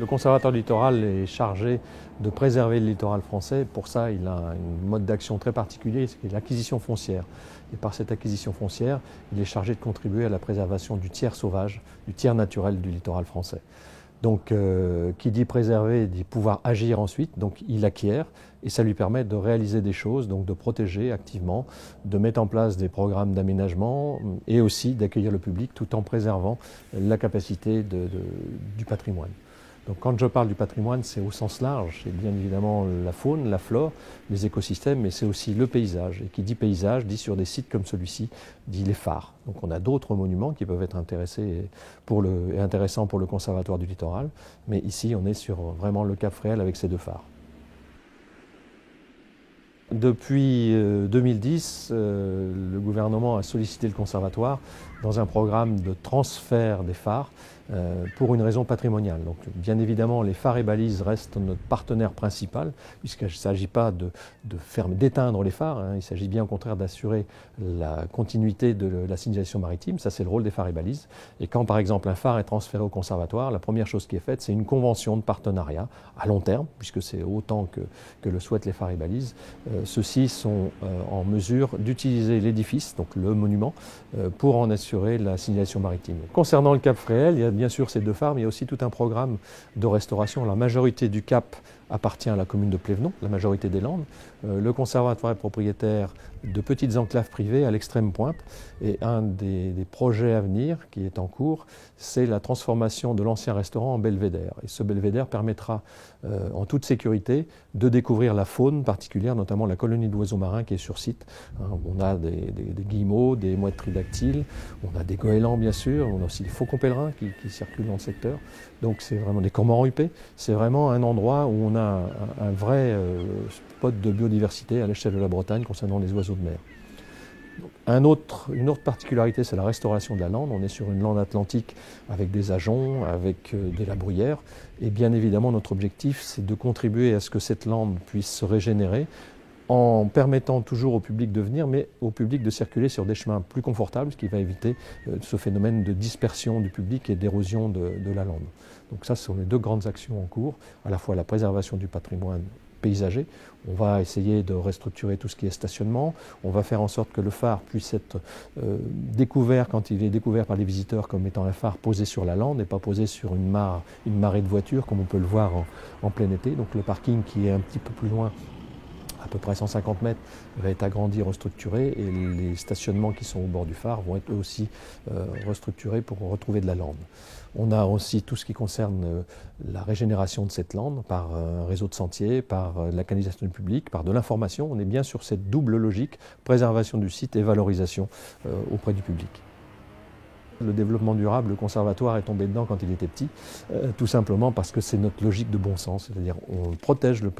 Le conservatoire du littoral est chargé de préserver le littoral français. Pour ça, il a un mode d'action très particulier, c'est l'acquisition foncière. Et par cette acquisition foncière, il est chargé de contribuer à la préservation du tiers sauvage, du tiers naturel du littoral français. Donc, qui dit préserver dit pouvoir agir ensuite, donc il acquiert et ça lui permet de réaliser des choses, donc de protéger activement, de mettre en place des programmes d'aménagement et aussi d'accueillir le public tout en préservant la capacité du patrimoine. Donc quand je parle du patrimoine, c'est au sens large, c'est bien évidemment la faune, la flore, les écosystèmes, mais c'est aussi le paysage. Et qui dit paysage, dit sur des sites comme celui-ci, dit les phares. Donc on a d'autres monuments qui peuvent être intéressants pour le Conservatoire du littoral, mais ici on est sur vraiment le Cap Fréhel avec ces deux phares. Depuis 2010, le gouvernement a sollicité le conservatoire dans un programme de transfert des phares pour une raison patrimoniale. Donc, bien évidemment, les phares et balises restent notre partenaire principal, puisqu'il ne s'agit pas d'éteindre les phares, hein, il s'agit bien au contraire d'assurer la continuité de la signalisation maritime. Ça, c'est le rôle des phares et balises. Et quand, par exemple, un phare est transféré au conservatoire, la première chose qui est faite, c'est une convention de partenariat à long terme, puisque c'est autant que le souhaitent les phares et balises. Ceux-ci sont en mesure d'utiliser l'édifice, donc le monument, pour en assurer la signalisation maritime. Concernant le Cap Fréhel, il y a bien sûr ces deux phares, mais il y a aussi tout un programme de restauration. La majorité du Cap appartient à la commune de Plévenon, la majorité des Landes. Le conservatoire est propriétaire de petites enclaves privées à l'extrême pointe. Et un des projets à venir qui est en cours, c'est la transformation de l'ancien restaurant en belvédère. Et ce belvédère permettra, en toute sécurité, de découvrir la faune particulière, notamment la colonie d'oiseaux marins qui est sur site. On a des guillemots, des mouettes tridactyles, on a des goélands bien sûr, on a aussi des faucons pèlerins qui circulent dans le secteur. Donc c'est vraiment des cormorans huppés. C'est vraiment un endroit où on a un vrai spot de biodiversité à l'échelle de la Bretagne concernant les oiseaux de mer. Une autre particularité, c'est la restauration de la lande. On est sur une lande atlantique avec des ajoncs, avec de la bruyère. Et bien évidemment, notre objectif, c'est de contribuer à ce que cette lande puisse se régénérer en permettant toujours au public de venir, mais au public de circuler sur des chemins plus confortables, ce qui va éviter ce phénomène de dispersion du public et d'érosion de la lande. Donc ça, ce sont les deux grandes actions en cours, à la fois la préservation du patrimoine paysager. On va essayer de restructurer tout ce qui est stationnement. On va faire en sorte que le phare puisse être découvert quand il est découvert par les visiteurs comme étant un phare posé sur la lande et pas posé sur une marée de voitures comme on peut le voir en plein été. Donc le parking qui est un petit peu plus loin, à peu près 150 mètres, va être agrandi, restructuré et les stationnements qui sont au bord du phare vont être eux aussi restructurés pour retrouver de la lande. On a aussi tout ce qui concerne la régénération de cette lande par un réseau de sentiers, par la canalisation du public, par de l'information. On est bien sur cette double logique, préservation du site et valorisation auprès du public. Le développement durable, le conservatoire est tombé dedans quand il était petit, tout simplement parce que c'est notre logique de bon sens, c'est-à-dire on protège le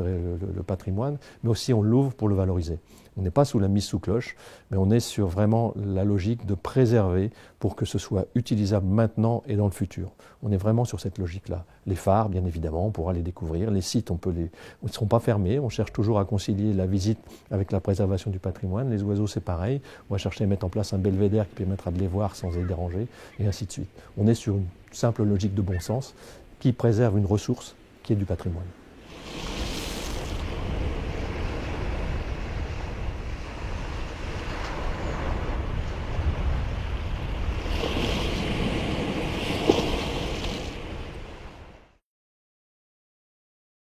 patrimoine, mais aussi on l'ouvre pour le valoriser. On n'est pas sous la mise sous cloche, mais on est sur vraiment la logique de préserver pour que ce soit utilisable maintenant et dans le futur. On est vraiment sur cette logique-là. Les phares, bien évidemment, on pourra les découvrir. Les sites, ils ne seront pas fermés. On cherche toujours à concilier la visite avec la préservation du patrimoine. Les oiseaux, c'est pareil. On va chercher à mettre en place un belvédère qui permettra de les voir sans les déranger, et ainsi de suite. On est sur une simple logique de bon sens qui préserve une ressource qui est du patrimoine.